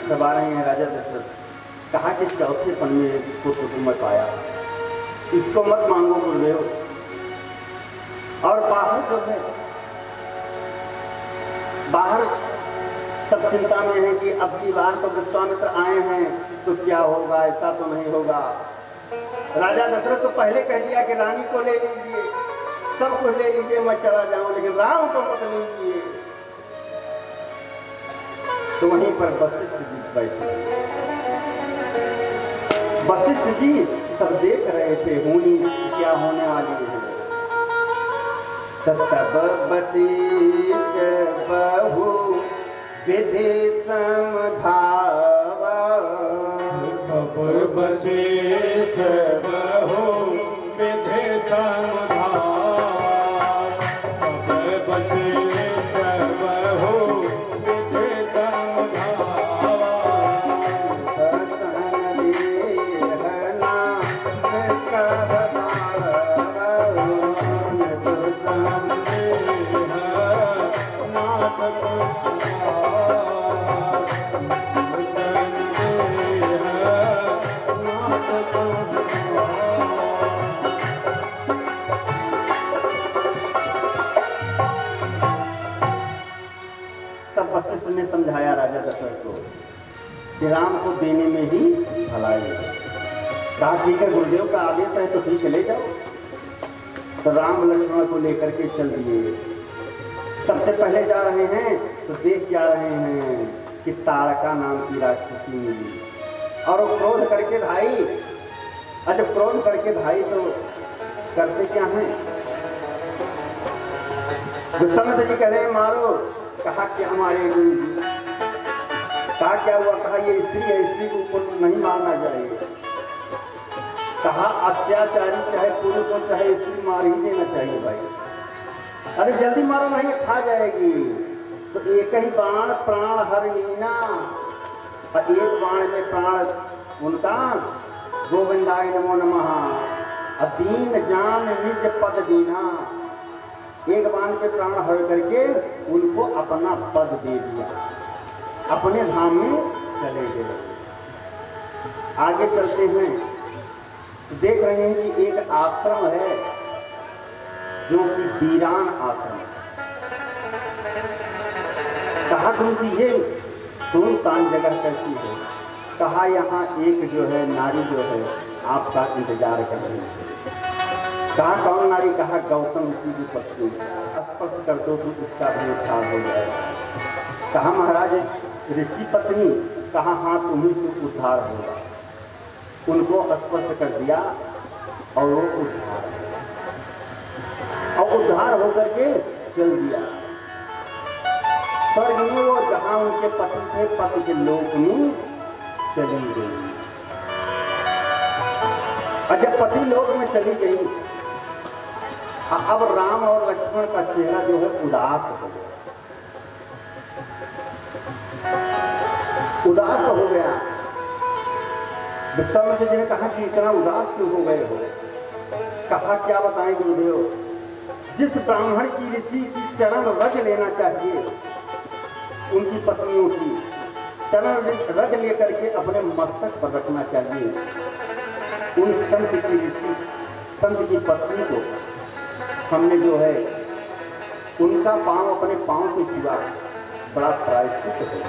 सब आ रहे हैं राजा दशरथ। कहा कि चौथे पन में इसको कुटुंब पाया, इसको मत मांगो गुरुदेव। और बाहर जो है, बाहर सब चिंता में है कि अब की बार तो विश्वामित्र आए हैं तो क्या होगा, ऐसा तो नहीं होगा। राजा दशरथ तो पहले कह दिया कि रानी को ले लीजिए, सब कुछ ले लीजिए, मैं चला जाऊं, लेकिन राम को मत लीजिए। तो वहीं पर वशिष्ठ जी बैठे। वशिष्ठ जी सब देख रहे थे होनी क्या होने वाली है। तब वशिष्ठ बहु विधि समझावा, वशिष्ठ बहु विधि समझावा, वशिष्ठ बहु विधि समझावा, सतन देहना तब वशिष्ठ ने समझाया राजा दशरथ को कि राम को देने में ही भलाई है। कहा ठीक है, गुरुदेव का आदेश है तो ठीक है, ले जाओ। तो राम लक्ष्मण को लेकर के चल दिए। सबसे पहले जा रहे हैं तो देख क्या रहे हैं कि ताड़का नाम की राक्षसी मिली, और वो क्रोध करके भाई, जब क्रोध करके भाई तो करते क्या हैं, विश्वामित्र जी कह रहे हैं मारो। कहा क्या मारे गुरु जी? कहा क्या हुआ? कहा ये स्त्री है, स्त्री को ऊपर नहीं मारना चाहिए। कहा अत्याचारी चाहे पुरुष हो चाहे स्त्री मार ही देना चाहिए भाई। अरे जल्दी मारो नहीं खा जाएगी। तो एक ही बाण प्राण हर लीना, और एक बाण में प्राण उनका गोविंदाय नमो नमः, दीन जान निज पद दीना। एक बाण पे प्राण हर करके उनको अपना पद दे दिया, अपने धाम में चले गए। आगे चलते हैं देख रहे हैं कि एक आश्रम है जो कि वीरान आश्रम। कहा गुरु जी ये सुनसान जगह कैसी है? कहा यहाँ एक जो है नारी जो है आपका इंतजार कर रही है। कहा कौन नारी? कहा गौतम ऋषि की पत्नी, स्पर्श कर दो तो उसका भी उद्धार हो जाएगा। कहा महाराज ऋषि पत्नी? कहा हाँ तुम्ही से उद्धार होगा। उनको स्पर्श कर दिया और वो उद्धार, और उद्धार होकर के चल दिया स्वर्ग में। वो जहां उनके पति थे, पति के लोक में चली गई। और जब पति लोक में चली गई, अब राम और लक्ष्मण का चेहरा जो है उदास हो गया, उदास हो गया। विश्वामित्र जी ने कहा कि इतना उदास क्यों हो गए हो? कहा क्या बताएं गुरुदेव, जिस ब्राह्मण की ऋषि की चरण रज लेना चाहिए, उनकी पत्नियों की चरण रज लेकर के अपने मस्तक पर रखना चाहिए, उन संत की ऋषि संत की पत्नी को हमने जो है उनका पांव अपने पांव से छुआ, बड़ा प्रायश्चित हो गया।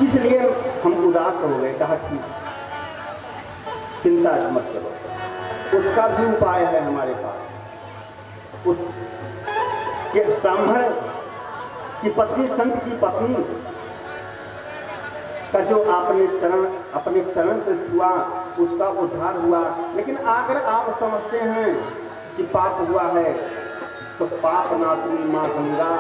इसलिए हम उदास हो गए। कहा कि चिंता मत करो, उसका भी उपाय है हमारे पास। उस ब्राह्मण की पत्नी, संत की पत्नी का जो अपने चरण से छुआ उसका उद्धार हुआ। लेकिन अगर आप समझते हैं कि पाप हुआ है तो पाप नाशनी मां गंगा,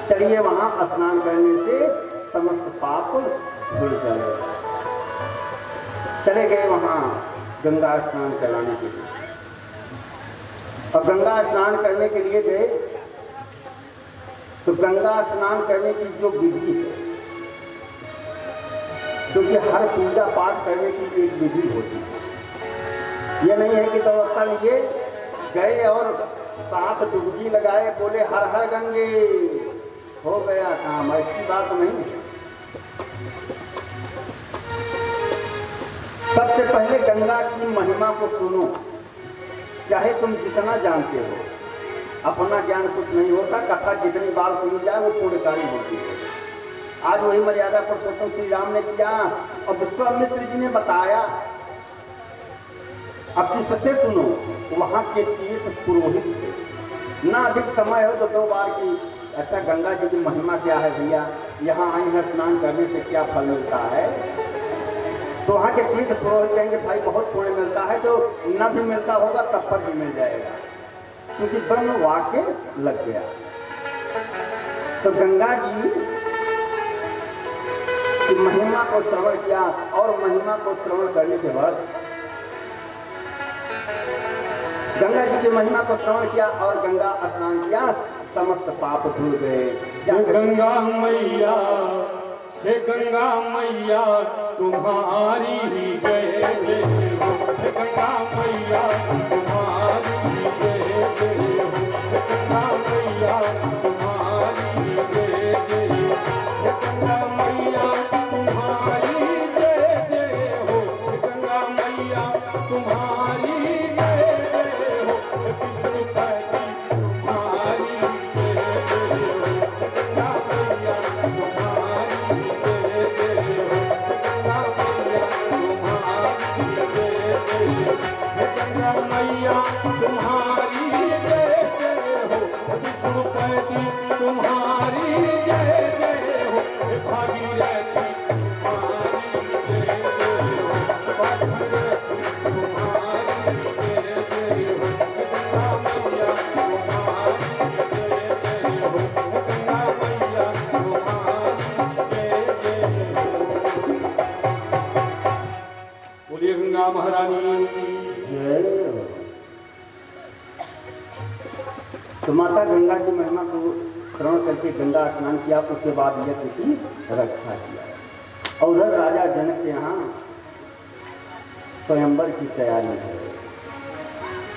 चलिए वहां स्नान करने से समस्त पाप धुल जाए। चले गए वहां गंगा स्नान कराने के लिए, और गंगा स्नान करने के लिए गए तो गंगा स्नान करने की जो विधि है, क्योंकि हर पूजा पाठ करने की एक विधि होती है। ये नहीं है कि व्यवस्था लिए गए और साथ डुबकी लगाए, बोले हर हर गंगे, हो गया काम। ऐसी बात नहीं है। सबसे पहले गंगा की महिमा को सुनो। चाहे तुम जितना जानते हो, अपना ज्ञान कुछ नहीं होता। कथा जितनी बार सुनी जाए वो पूर्णकारी होती है। आज वही मर्यादा पुरुषोत्तम श्री राम ने किया और विश्वामित्र जी ने बताया। अब किससे सुनो? वहां के तीर्थ पुरोहित थे। ना अधिक समय हो तो 2 बार की, अच्छा गंगा जी की महिमा क्या है भैया, यहाँ आए हैं स्नान करने से क्या फल मिलता है? तो वहाँ के तीर्थ पुरोहित कहेंगे भाई बहुत पुण्य मिलता है, तो न भी मिलता होगा तब पर भी मिल जाएगा, क्योंकि ब्रह्म वाक्य लग गया। तो गंगा जी की महिमा को श्रवण किया और महिमा को श्रवण करने के बाद गंगा जी की महिमा को श्रवण किया और गंगा स्नान किया, समस्त पाप धुल गए। गंगा मैया, हे गंगा मैया तुम्हारी जय जय हो, हे गंगा मैया तुम्हारी जय जय हो, हे गंगा मैया तुम्हारी जय जय हो, हे गंगा मैया तुम्हारी जय जय हो, हे गंगा मैया तुम्हारी जय जय हो, हे विष्णुपति तुम्हारी जय जय हो, हे गंगा मैया तुम्हारी जय जय हो, गंगा मैया तुम्हारी जय जय हो, हे गंगा मैया तुम्हारी जय जय हो, विष्णुपति तुम्हारी जय जय हो, हे भागीरथी तुम्हारी जय जय हो, भागीरथी तुम्हारी जय जय हो, गंगा मैया तुम्हारी जय जय हो, गंगा मैया तुम्हारी जय जय हो। बोलिए गंगा महारानी की। तो माता गंगा की महिमा को श्रवण करके गंगा स्नान किया, उसके बाद यज्ञ की रक्षा किया। और उधर राजा जनक के यहाँ स्वयंवर की तैयारी है।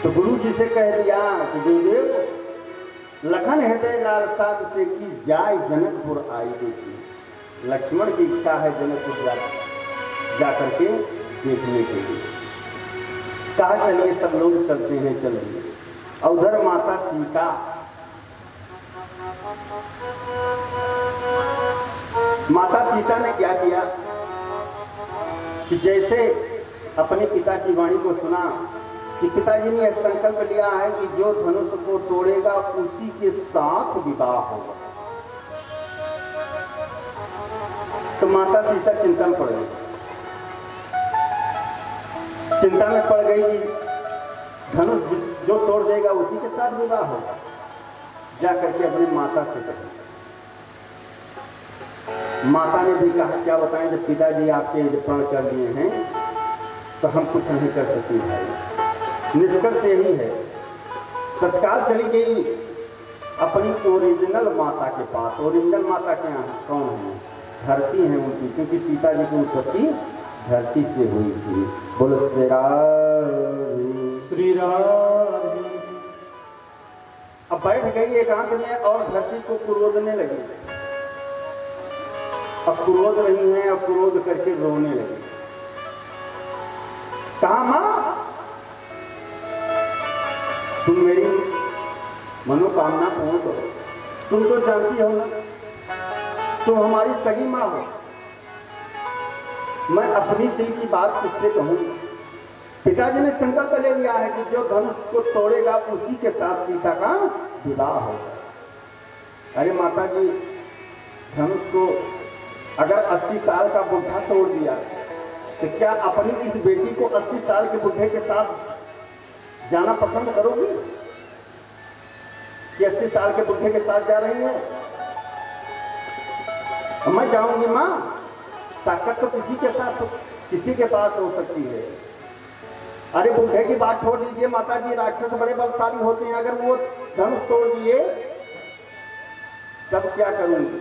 तो गुरु जी से कह दिया कि गुरुदेव लखन हृदय लाल साध से की जाय जनकपुर आई देखी। लक्ष्मण की इच्छा है जनकपुर जा करके देखने के लिए। कहा चलिए सब लोग चलते हैं, चलिए। और उधर माता सीता ने क्या किया कि जैसे अपने पिता की वाणी को सुना कि पिताजी ने एक संकल्प लिया है कि जो धनुष को तोड़ेगा उसी के साथ विवाह होगा, तो माता सीता चिंता में पड़ गई। चिंता में पड़ गई कि धनुष जो तोड़ देगा उसी के साथ विवाह होगा। जा करके अपनी माता से कहा। माता ने भी कहा क्या बताएं, जब पिताजी आपके प्रण कर दिए हैं तो हम कुछ नहीं कर सकते भाई। निष्कर्ष यही है, तत्काल चली गई अपनी ओरिजिनल माता के पास। ओरिजिनल माता क्या है, कौन है? धरती है उनकी, क्योंकि सीता जी की उत्पत्ति धरती से हुई थी। बोलो श्री राम। अब बैठ गई एकांत में और धरती को कुरोदने लगी। अब कुरोद रही है, अब कुरोद करके रोने लगी। कहा मां तुम मेरी मनोकामना पूर्ण करो। तुम तो जानती हो ना, तुम हमारी सगी मां हो। मैं अपनी दिल की बात किससे कहूं? पिताजी ने संकल्प ले लिया है कि जो धनुष को तोड़ेगा उसी के साथ सीता का विवाह होगा। अरे माता जी, धनुष को अगर 80 साल का बुढ़ा तोड़ दिया तो क्या अपनी इस बेटी को 80 साल के बुढ़े के साथ जाना पसंद करोगी कि 80 साल के बुढ़े के साथ जा रही है? मैं जाऊंगी मां। ताकत तो किसी के साथ, तो किसी के पास हो सकती है। अरे बुढ़े की बात छोड़ दीजिए माता जी, राक्षस बड़े बलशाली होते हैं। अगर वो धनुष तोड़ दिए तब क्या करूंगी?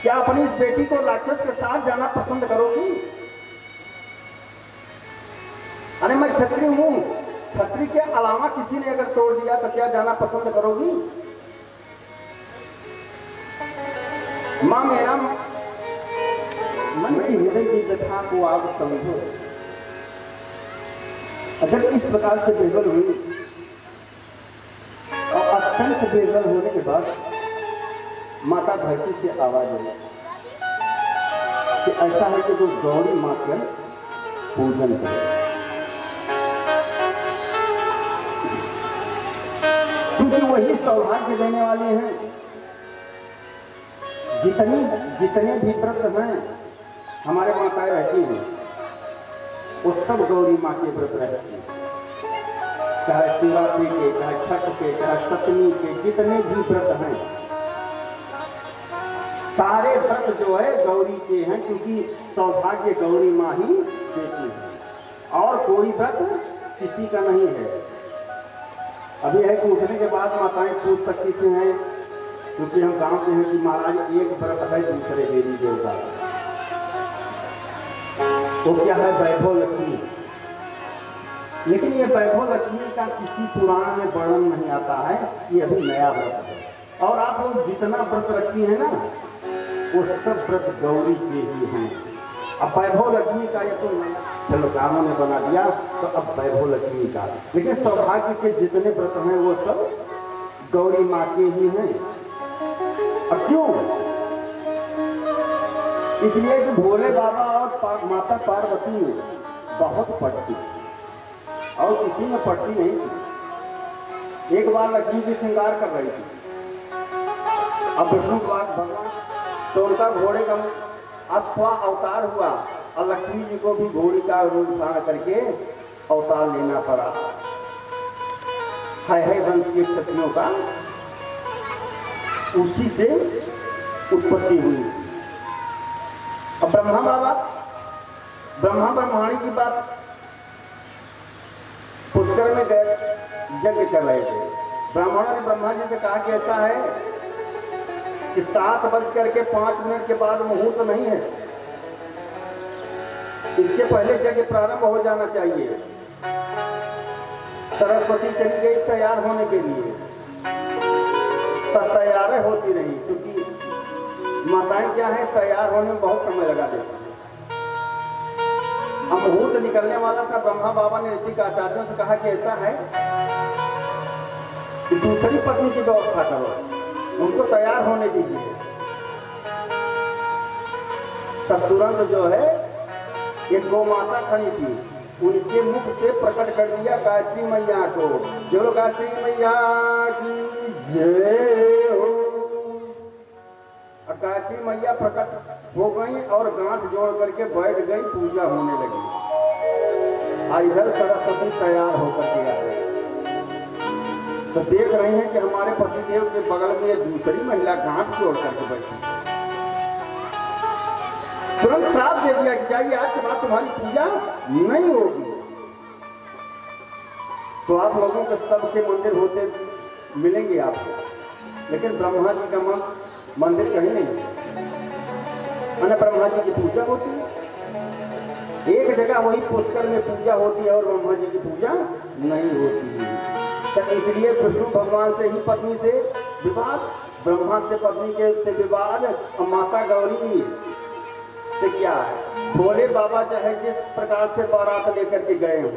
क्या अपनी इस बेटी को राक्षस के साथ जाना पसंद करोगी? अरे मैं क्षत्रिय हूं, क्षत्रिय गायत्री के अलावा किसी ने अगर तोड़ दिया तो क्या जाना पसंद करोगी? मां मेरा मन की हृदय की कथा को आप समझो। अगर इस प्रकार से बेगल हुई और अत्यंत बेगल होने के बाद माता धरती से आवाज आई कि ऐसा है कि जो गौरी मां का पूजन करे, क्योंकि वही सौभाग्य देने वाले हैं। जितने भी व्रत हैं हमारे माताएं रहती हैं, वो सब गौरी माँ के व्रत रहती हैं। चाहे शिवरात्रि के, चाहे छठ के, चाहे सप्तमी के, जितने भी व्रत हैं सारे व्रत जो है गौरी के हैं, क्योंकि सौभाग्य गौरी माँ ही देती है और कोई व्रत किसी का नहीं है। अभी है कि उठने के बाद माताएं पूछ सकती थी हैं, क्योंकि हम गांव के हैं कि महाराज एक व्रत है दूसरे देवी देवता, तो क्या है वैभव लक्ष्मी। लेकिन ये वैभव लक्ष्मी का किसी पुराण में वर्णन नहीं आता है, ये अभी नया व्रत है। और आप लोग जितना व्रत रखी है ना, वो सब व्रत गौरी के ही हैं। अब वैभव लक्ष्मी का ये तो चलो गाँवों ने बना दिया, तो अब वैभव लक्ष्मी का, लेकिन सौभाग्य के जितने व्रत हैं वो सब गौरी माँ के ही हैं। अब क्यों? इसलिए कि भोले बाबा और माता पार्वती में बहुत पड़ती और किसी में पड़ती नहीं थी। एक बार लक्ष्मी जी श्रृंगार कर रही थी, अब विष्णु भगवान तो उनका घोड़े का अश्वा अवतार हुआ और लक्ष्मी जी को भी घोड़ी का रूप धारण करके अवतार लेना पड़ा। है वंश के क्षत्रियों का उसी से उत्पत्ति हुई। अब ब्रह्मा ब्रह्माणी की बात पुष्कर में गए, यज्ञ कर रहे थे। ब्राह्मणों ने ब्रह्मा जी से कहा कि ऐसा है कि 7:05 के बाद मुहूर्त नहीं है, इसके पहले यज्ञ प्रारंभ हो जाना चाहिए। सरस्वती चली गई तैयार होने के लिए, तैयार होती रही, क्योंकि माताएं क्या है तैयार होने में बहुत समय लगा देती हैं। अब मुहूर्त निकलने वाला था, ब्रह्मा बाबा ने ऋषि आचार्यों से कहा कि ऐसा है कि दूसरी पत्नी की व्यवस्था करो, उनको तैयार होने दीजिए। तब तुरंत जो है एक गौ माता खड़ी थी, उनके मुख से प्रकट कर दिया गायत्री मैया को, जो गायत्री मैया की जय हो। गायत्री मैया प्रकट हो गई और गांठ जोड़ करके बैठ गई, पूजा होने लगी। और इधर सरस्वती तैयार होकर के आ गई, तो देख रहे हैं कि हमारे पतिदेव के बगल में दूसरी महिला गांठ जोड़ करके बैठी। तुरंत श्राप दे दिया कि जाइए आज के बाद तुम्हारी पूजा नहीं होगी। तो आप लोगों के सबके मंदिर होते मिलेंगे आपको, लेकिन ब्रह्मा जी का मंदिर कहीं नहीं है। ब्रह्मा जी की पूजा होती है एक जगह, वही पुष्कर में पूजा होती है और ब्रह्मा जी की पूजा नहीं होती है। तो इसलिए विष्णु भगवान से ही पत्नी से विवाद, ब्रह्मा से पत्नी के से विवाद, और माता गौरी से क्या है। भोले बाबा चाहे जिस प्रकार से बारात लेकर के गए हों,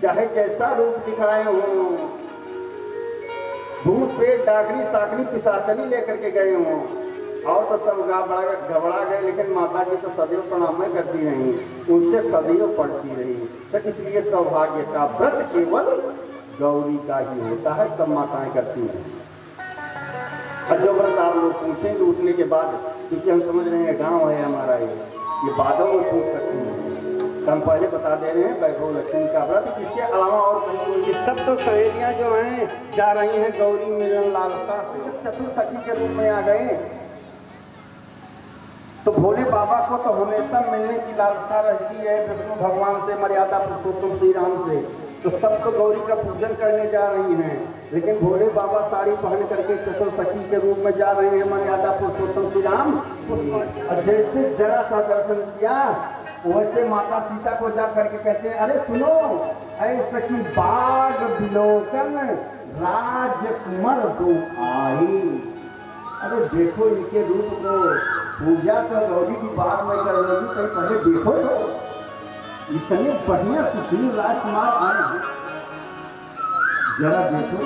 चाहे जैसा रूप दिखाए हों, भूत प्रेत डागनी साकनी पिशाचनी लेकर के गए हों, और तो सब घबरा गए, लेकिन माता जी तो सदैव प्रणाम करती रही, उनसे सदैव पढ़ती रही। तो इसलिए सौभाग्य का व्रत केवल गौरी का ही होता है, सब माताएं करती हैं। और जो व्रत आप लोग पूछेंगे उठने के बाद, क्योंकि हम समझ रहे हैं गांव है हमारा, ये बातों में पूछ सकते हैं, तो हम पहले बता दे रहे हैं वैभव लक्ष्मी का व्रत। इसके अलावा और कहीं ये सब तो सहेलियां जो हैं जा रही हैं गौरी मिलन लालसा से, चतुर्थी के रूप में आ गए। तो भोले बाबा को तो हमेशा मिलने की लालसा रहती है विष्णु भगवान से, मर्यादा पुरुषोत्तम श्री राम से, तो सब तो गौरी का पूजन करने जा रही हैं। लेकिन भोले बाबा साड़ी पहन करके चतुर्थी के रूप में जा रहे हैं, मर्यादा पुरुषोत्तम श्री राम। जैसे जरा सा दर्शन किया वैसे माता सीता को जा करके कहते हैं, अरे सुनो ऐसा की बाग बिलोकन राजकुमार दो आई। अरे देखो इनके रूप को, पूजा तो गौरी की बात में कर लोगी, कहीं पहले देखो तो इतने बढ़िया सुशील राजकुमार आए हैं, जरा देखो।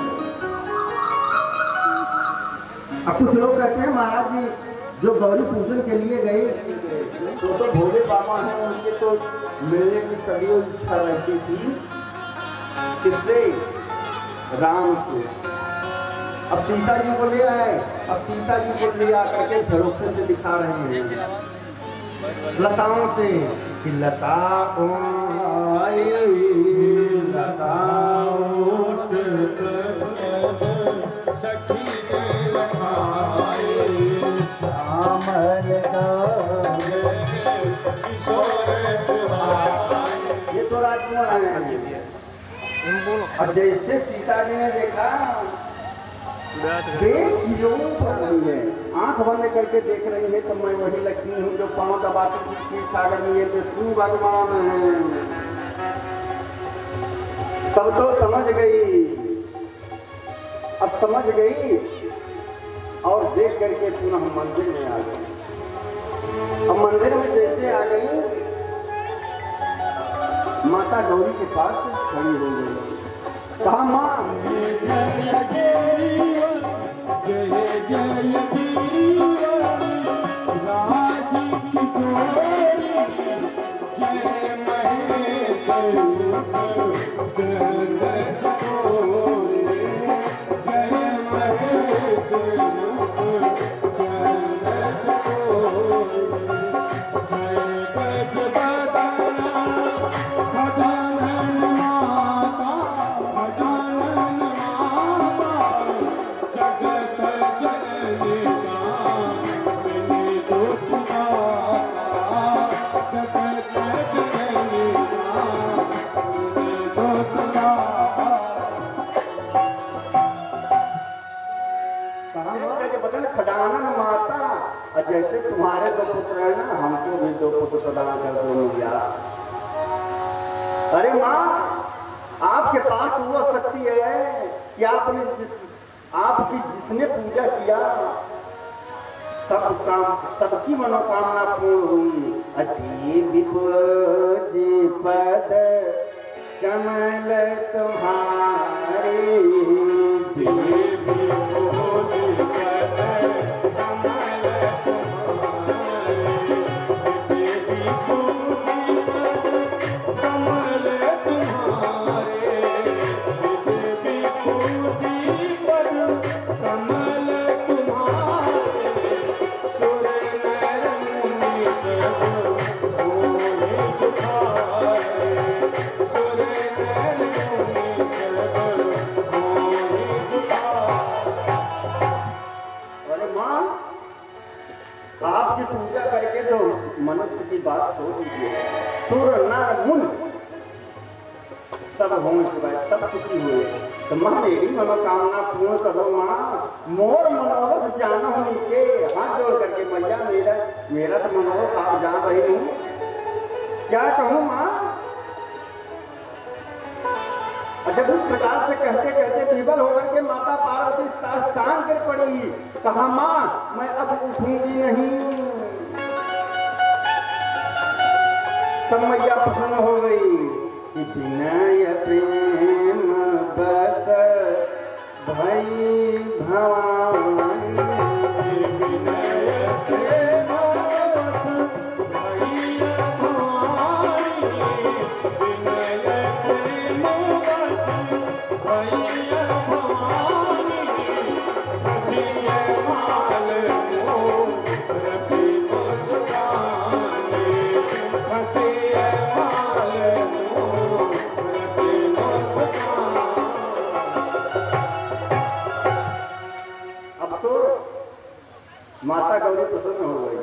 अब कुछ लोग कहते हैं महाराज जी जो गौरी पूजन के लिए गए तो भोले बाबा हैं, उनके तो मिलने की सदैव इच्छा रहती थी, किससे? राम से। अब सीता जी को ले आए, अब सीता जी को ले आकर के झरोखे से दिखा रहे हैं लताओं से कि लता ये तो राजकुमार आए हैं। अब जैसे सीता जी ने देखा आंख बंद करके देख रही है तो मैं वही लक्ष्मी हूँ जो पांव दबाती थी क्षीर सागर में, ये विष्णु भगवान है। तब तो समझ गई, अब समझ गई और देख करके पुनः मंदिर में आ गई। अब मंदिर में जैसे आ गई माता गौरी के पास खड़ी हो गई, कहा माँ जैसे तुम्हारे दो पुत्र है ना, हमको भी दो पुत्र प्रदान कर दो भैया। अरे माँ आपके पास वो शक्ति है कि आपने आपकी जिसने पूजा किया सब काम, सबकी मनोकामना पूर्ण हुई। अति विपूजी पद कमल तुम्हारे, मनुष्य की बात छोड़ दीजिए, सुर नर मुन सब होंगे, सब सुखी हुए। तो माँ मेरी मनोकामना पूर्ण करो माँ, मोर मनोरथ जाना हूँ इनके हाथ जोड़ करके मैया, मेरा तो मनोरथ आप जान रही हूँ, क्या कहूँ माँ। जब उस प्रकार से कहते कहते विवल होकर के माता पार्वती साष्टांग गिर पड़ी, कहा माँ मैं अब उठूंगी नहीं। तब मैया प्रसन्न हो गई कि विनय प्रेम बस भई भवानी, विनय प्रेम बस भई भवानी, विनय प्रेम बस भई भवानी, हसिए माल मोर रति मुस्कानी, हसिए माल मोर रति मुस्कानी। अब तो माता गौरी प्रसन्न हो गई,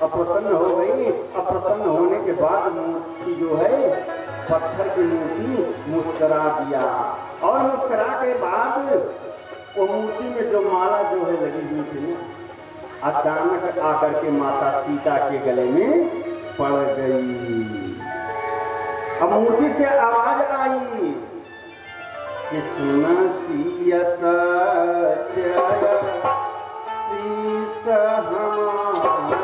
अप्रसन्न हो गई। अप्रसन्न होने के बाद मूर्ति जो है पत्थर की मूर्ति मुस्करा दिया, और मुस्करा के बाद वो मूर्ति में जो माला जो है लगी हुई थी, अचानक आकर के माता सीता के गले में पड़ गई। अब मूर्ति से आवाज आई कि सुना सिया सत्य शीस हमारी।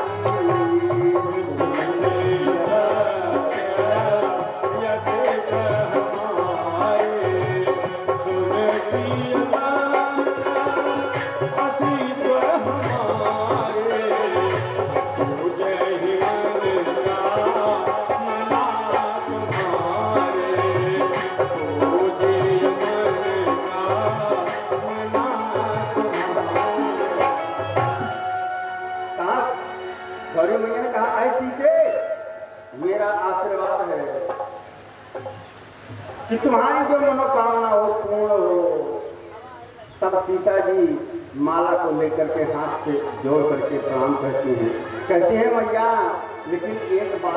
गौरी मैया ने कहा ऐ सीते, मेरा आशीर्वाद है कि तुम्हारी जो मनोकामना हो पूर्ण हो। तब सीता जी माला को लेकर के हाथ से जोड़ करके प्रणाम करती हैं, कहती हैं मैया लेकिन एक बात